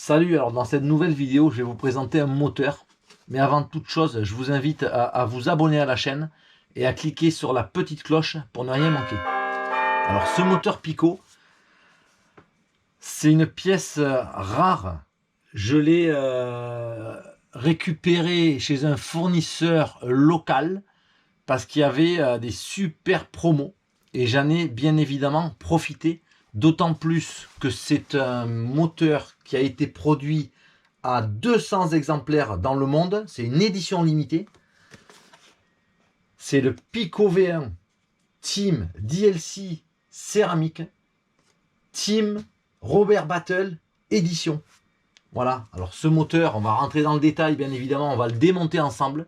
Salut, alors dans cette nouvelle vidéo, je vais vous présenter un moteur. Mais avant toute chose, je vous invite à vous abonner à la chaîne et à cliquer sur la petite cloche pour ne rien manquer. Alors ce moteur Pico, c'est une pièce rare. Je l'ai récupéré chez un fournisseur local parce qu'il y avait des super promos. Et j'en ai bien évidemment profité. D'autant plus que c'est un moteur qui a été produit à 200 exemplaires dans le monde. C'est une édition limitée. C'est le Pico V1 Team DLC céramique. Team Robert Battle édition. Voilà. Alors ce moteur, on va rentrer dans le détail bien évidemment. On va le démonter ensemble.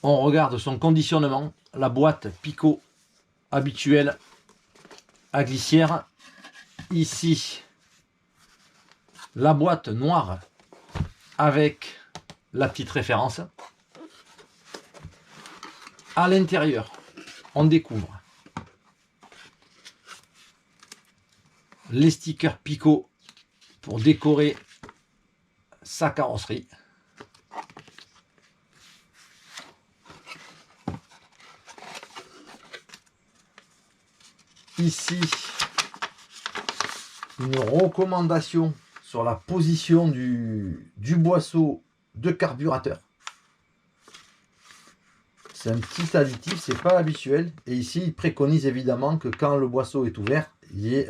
On regarde son conditionnement. La boîte Pico habituelle à glissière. Ici, la boîte noire avec la petite référence. À l'intérieur, on découvre les stickers Pico pour décorer sa carrosserie. Ici, une recommandation sur la position du boisseau de carburateur. C'est un petit additif, c'est pas habituel. Et ici, il préconise évidemment que quand le boisseau est ouvert, il y ait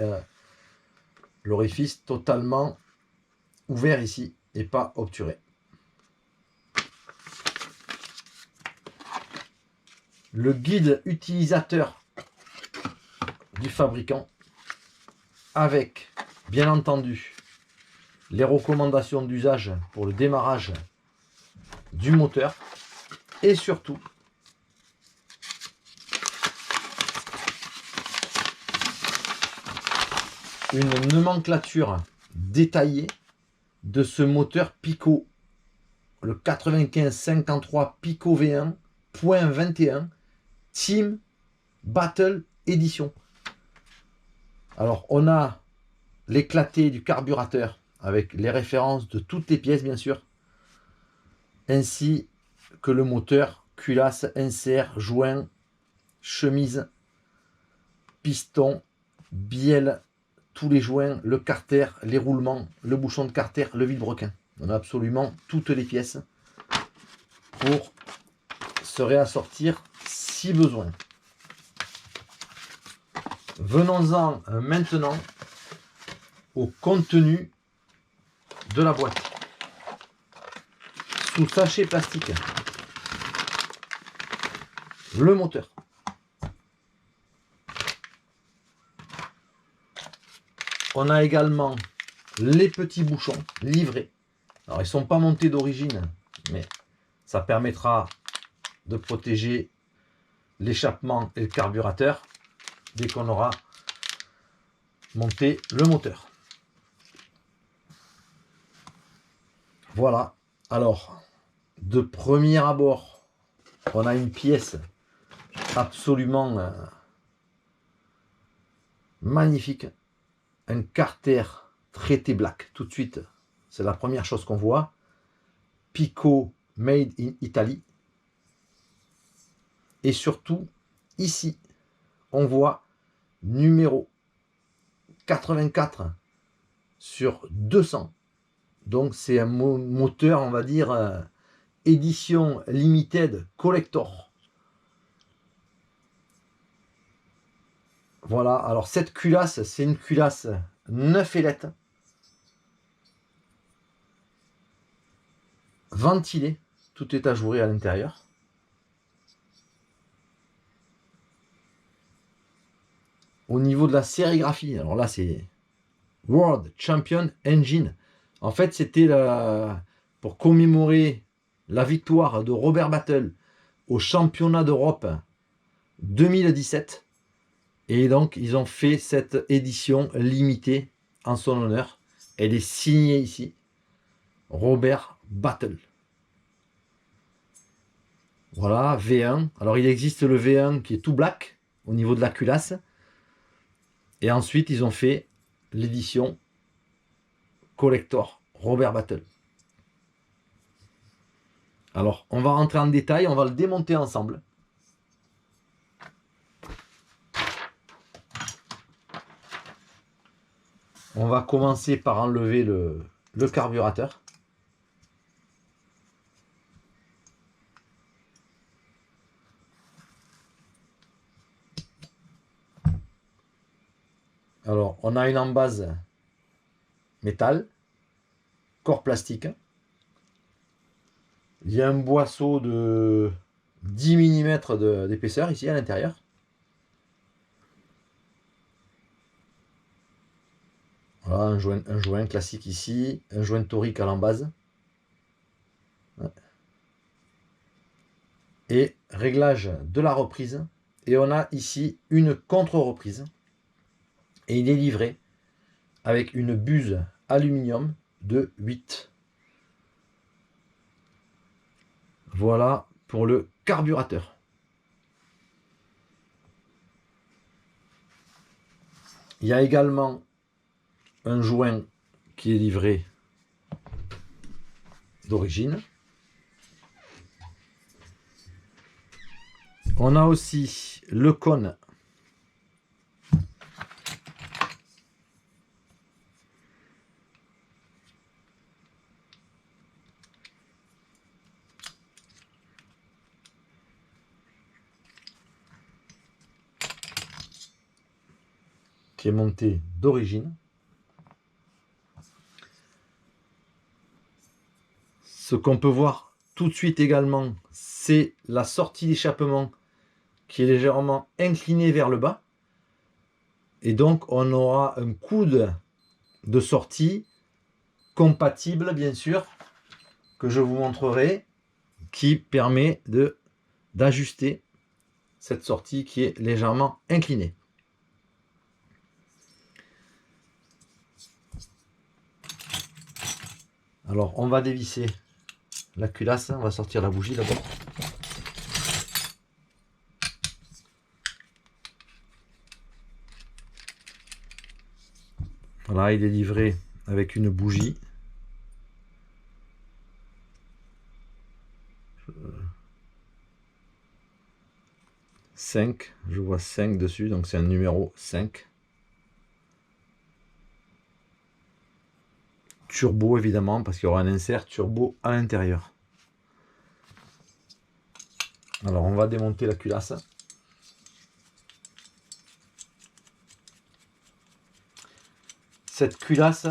l'orifice totalement ouvert ici et pas obturé. Le guide utilisateur du fabricant avec bien entendu les recommandations d'usage pour le démarrage du moteur et surtout une nomenclature détaillée de ce moteur Pico, le 9553 Pico V1.21 Team Battle Edition. Alors on a l'éclaté du carburateur avec les références de toutes les pièces bien sûr, ainsi que le moteur, culasse, insert, joint, chemise, piston, bielle, tous les joints, le carter, les roulements, le bouchon de carter, le vilebrequin. On a absolument toutes les pièces pour se réassortir si besoin. Venons-en maintenant au contenu de la boîte. Sous sachet plastique, le moteur. On a également les petits bouchons livrés. Alors ils ne sont pas montés d'origine, mais ça permettra de protéger l'échappement et le carburateur dès qu'on aura monté le moteur. Voilà. Alors, de premier abord, on a une pièce absolument magnifique. Un carter traité black. Tout de suite, c'est la première chose qu'on voit. Pico made in Italy. Et surtout, ici, on voit numéro 84 sur 200. Donc c'est un moteur, on va dire, édition limited collector. Voilà, alors cette culasse, c'est une culasse 9 ailettes. Ventilée, tout est ajouré à l'intérieur. Au niveau de la sérigraphie, alors là c'est World Champion Engine. En fait, c'était pour commémorer la victoire de Robert Battle au championnat d'Europe 2017. Et donc, ils ont fait cette édition limitée en son honneur. Elle est signée ici. Robert Battle. Voilà, V1. Alors, il existe le V1 qui est tout black au niveau de la culasse. Et ensuite, ils ont fait l'édition collector Robert Battle. Alors, on va rentrer en détail, on va le démonter ensemble. On va commencer par enlever le carburateur. Alors, on a une embase métal, corps plastique. Il y a un boisseau de 10 mm d'épaisseur ici à l'intérieur. Voilà, un joint classique ici, un joint torique à l'embase. Et réglage de la reprise. Et on a ici une contre-reprise. Et il est livré avec une buse aluminium de 8. Voilà pour le carburateur. Il y a également un joint qui est livré d'origine. On a aussi le cône qui est monté d'origine. Ce qu'on peut voir tout de suite également, c'est la sortie d'échappement qui est légèrement inclinée vers le bas. Et donc, on aura un coude de sortie compatible, bien sûr, que je vous montrerai, qui permet d'ajuster cette sortie qui est légèrement inclinée. Alors, on va dévisser la culasse, on va sortir la bougie d'abord. Voilà, il est livré avec une bougie. Je vois 5 dessus, donc c'est un numéro 5. Turbo évidemment, parce qu'il y aura un insert turbo à l'intérieur. Alors on va démonter la culasse. Cette culasse,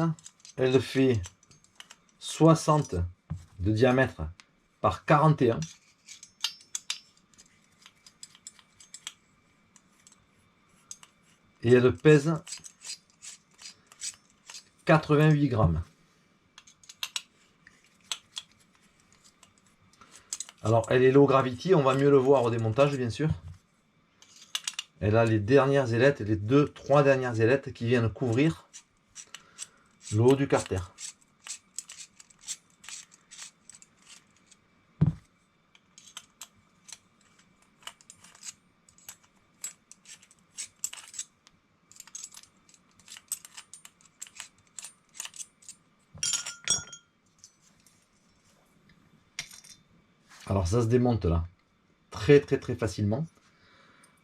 elle fait 60 de diamètre par 41. Et elle pèse 88 grammes. Alors elle est low gravity, on va mieux le voir au démontage bien sûr. Elle a les dernières ailettes, les 2-3 dernières ailettes qui viennent couvrir le haut du carter. Alors ça se démonte là, très facilement.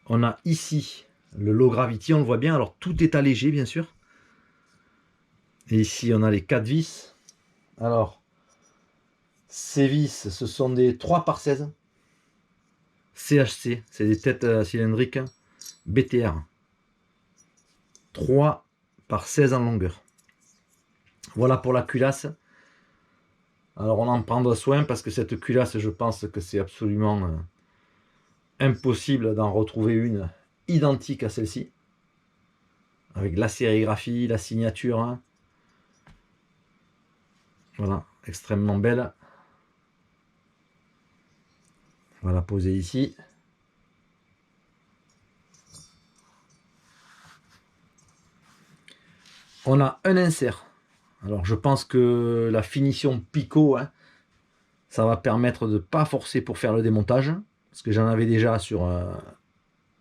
On a ici le low gravity, on le voit bien. Alors tout est allégé bien sûr. Et ici on a les 4 vis. Alors ces vis, ce sont des 3x16 CHC, c'est des têtes cylindriques BTR. 3x16 en longueur. Voilà pour la culasse. Alors on en prendra soin parce que cette culasse, je pense que c'est absolument impossible d'en retrouver une identique à celle-ci. Avec la sérigraphie, la signature. Hein. Voilà, extrêmement belle. Voilà, posée ici. On a un insert. Alors je pense que la finition picot, hein, ça va permettre de ne pas forcer pour faire le démontage. Parce que j'en avais déjà sur un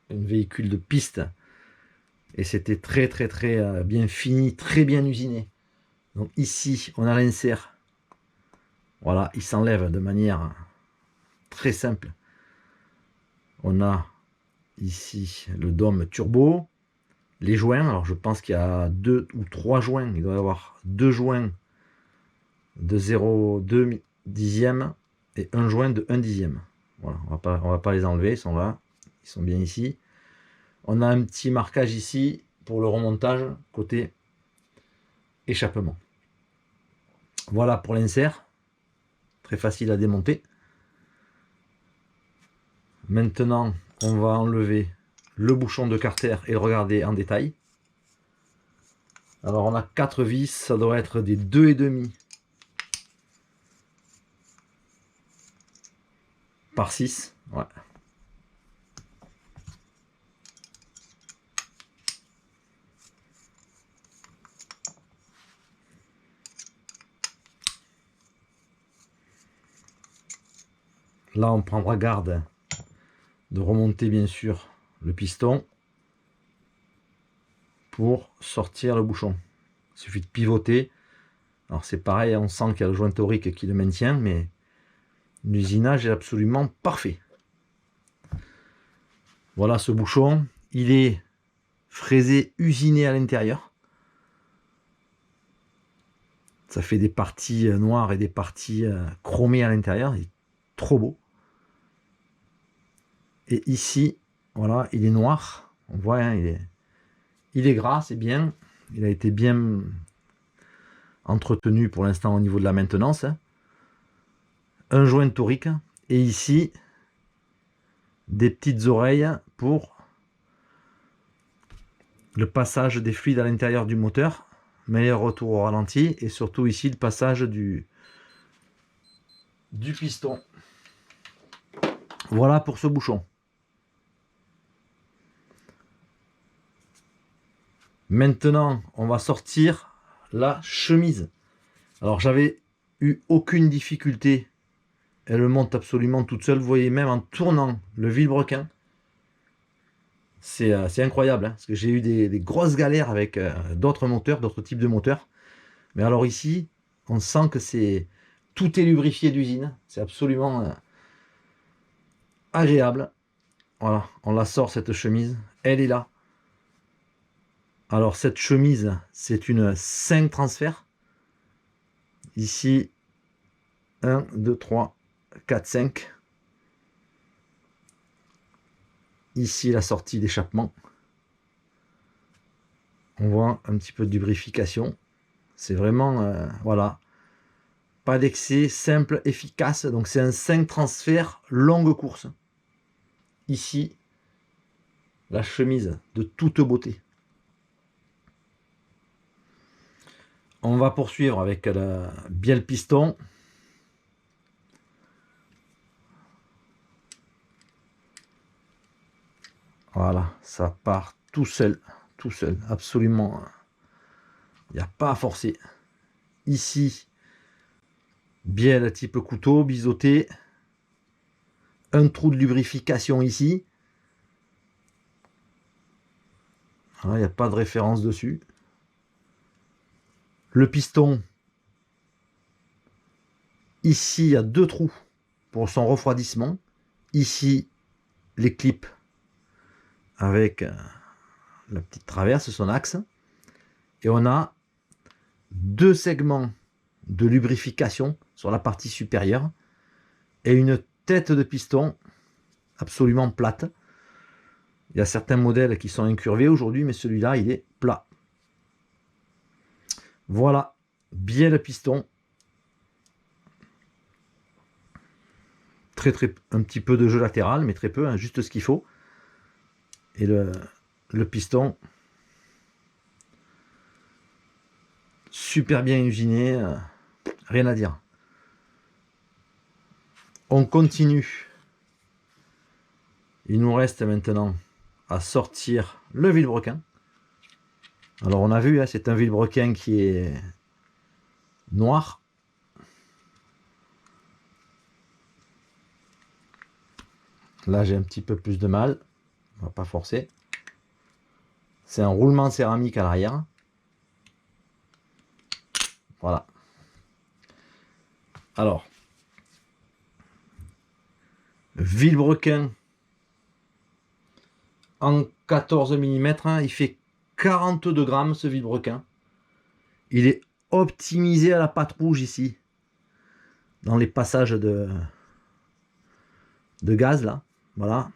véhicule de piste. Et c'était très bien fini, très bien usiné. Donc ici, on a l'insert. Voilà, il s'enlève de manière très simple. On a ici le dôme turbo. Les joints, alors je pense qu'il y a 2 ou 3 joints. Il doit y avoir 2 joints de 0,2 dixième et un joint de 1 dixième. Voilà, on va pas les enlever, ils sont là. Ils sont bien ici. On a un petit marquage ici pour le remontage côté échappement. Voilà pour l'insert. Très facile à démonter. Maintenant, on va enlever le bouchon de carter et le regarder en détail. Alors on a 4 vis, ça doit être des 2,5 par 6. Ouais. Là, on prendra garde de remonter bien sûr le piston pour sortir le bouchon. Il suffit de pivoter. Alors c'est pareil, on sent qu'il y a le joint torique qui le maintient, mais l'usinage est absolument parfait. Voilà ce bouchon, il est fraisé, usiné à l'intérieur. Ça fait des parties noires et des parties chromées à l'intérieur, il est trop beau. Et ici, voilà, il est noir. On voit, hein, il est gras, c'est bien. Il a été bien entretenu pour l'instant au niveau de la maintenance. Un joint torique. Et ici, des petites oreilles pour le passage des fluides à l'intérieur du moteur. Meilleur retour au ralenti. Et surtout ici, le passage du piston. Voilà pour ce bouchon. Maintenant, on va sortir la chemise. Alors, j'avais eu aucune difficulté. Elle monte absolument toute seule. Vous voyez, même en tournant le vilebrequin, c'est incroyable. Hein, parce que j'ai eu des grosses galères avec d'autres moteurs, d'autres types de moteurs. Mais alors ici, on sent que tout est lubrifié d'usine. C'est absolument agréable. Voilà, on la sort cette chemise. Elle est là. Alors cette chemise, c'est une 5 transferts. Ici, 1, 2, 3, 4, 5. Ici, la sortie d'échappement. On voit un petit peu de lubrification. C'est vraiment, voilà, pas d'excès, simple, efficace. Donc c'est un 5 transferts longue course. Ici, la chemise de toute beauté. On va poursuivre avec bien le piston. Voilà, ça part tout seul, absolument. Il n'y a pas à forcer. Ici, bielle type couteau, biseauté. Un trou de lubrification ici. Il n'y a pas de référence dessus. Le piston, ici, il y a 2 trous pour son refroidissement. Ici, les clips avec la petite traverse, son axe. Et on a 2 segments de lubrification sur la partie supérieure et une tête de piston absolument plate. Il y a certains modèles qui sont incurvés aujourd'hui, mais celui-là, il est plat. Voilà, bien le piston. Un petit peu de jeu latéral, mais très peu, hein, juste ce qu'il faut. Et le piston, super bien usiné, rien à dire. On continue. Il nous reste maintenant à sortir le vilebrequin. Alors on a vu, hein, c'est un vilebrequin qui est noir. Là j'ai un petit peu plus de mal. On va pas forcer. C'est un roulement céramique à l'arrière. Voilà. Alors, vilebrequin en 14 mm, hein, il fait 42 grammes ce vilebrequin. Il est optimisé à la pâte rouge ici, dans les passages de gaz là. Voilà.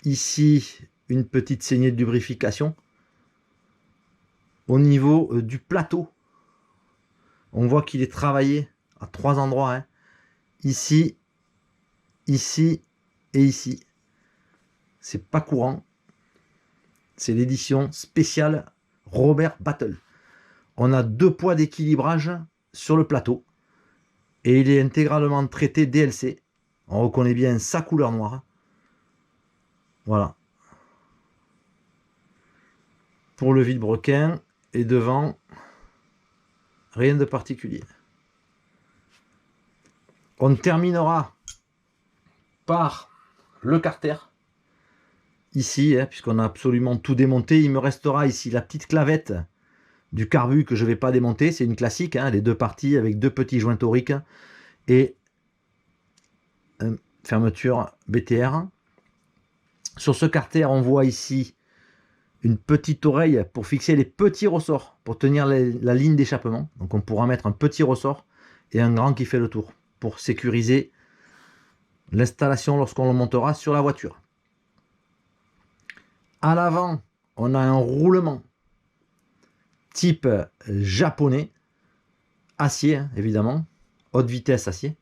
Ici, une petite saignée de lubrification. Au niveau du plateau, on voit qu'il est travaillé à 3 endroits. Hein. Ici, ici et ici. C'est pas courant. C'est l'édition spéciale Robert Battle. On a 2 poids d'équilibrage sur le plateau. Et il est intégralement traité DLC. On reconnaît bien sa couleur noire. Voilà. Pour le vilebrequin. Et devant, rien de particulier. On terminera par le carter. Ici, hein, puisqu'on a absolument tout démonté. Il me restera ici la petite clavette du carbu que je ne vais pas démonter. C'est une classique, hein, les 2 parties avec 2 petits joints toriques et une fermeture BTR. Sur ce carter, on voit ici une petite oreille pour fixer les petits ressorts, pour tenir la ligne d'échappement. Donc on pourra mettre un petit ressort et un grand qui fait le tour, pour sécuriser l'installation lorsqu'on le montera sur la voiture. À l'avant, on a un roulement type japonais, acier hein, évidemment, haute vitesse acier.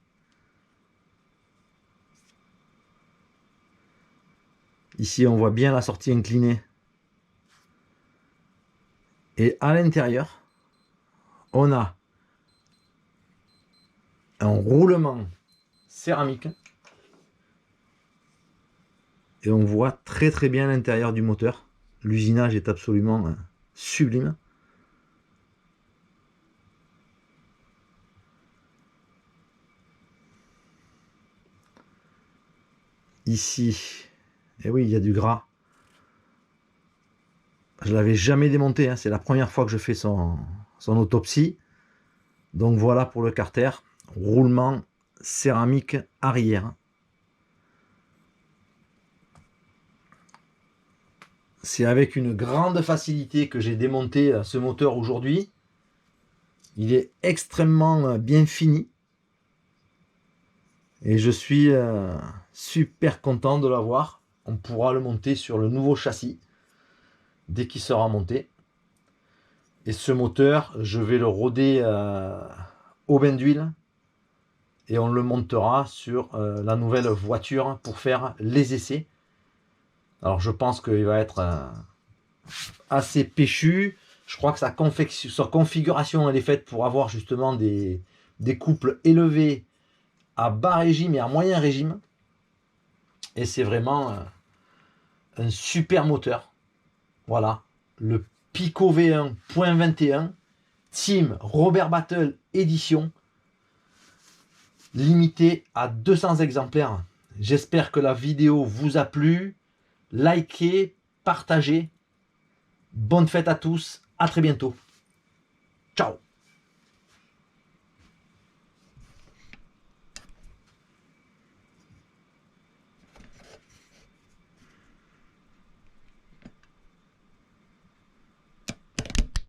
Ici, on voit bien la sortie inclinée. Et à l'intérieur, on a un roulement céramique. Et on voit très très bien l'intérieur du moteur. L'usinage est absolument sublime. Ici, et oui, il y a du gras. Je ne l'avais jamais démonté, hein. C'est la première fois que je fais son autopsie. Donc voilà pour le carter. Roulement céramique arrière. C'est avec une grande facilité que j'ai démonté ce moteur aujourd'hui. Il est extrêmement bien fini. Et je suis super content de l'avoir. On pourra le monter sur le nouveau châssis dès qu'il sera monté. Et ce moteur, je vais le roder au bain d'huile. Et on le montera sur la nouvelle voiture pour faire les essais. Alors je pense qu'il va être assez péchu. Je crois que sa configuration elle est faite pour avoir justement des couples élevés à bas régime et à moyen régime. Et c'est vraiment un super moteur. Voilà, le Pico V1.21 Team Robert Battle édition, limité à 200 exemplaires. J'espère que la vidéo vous a plu. Likez, partagez. Bonne fête à tous, à très bientôt. Ciao.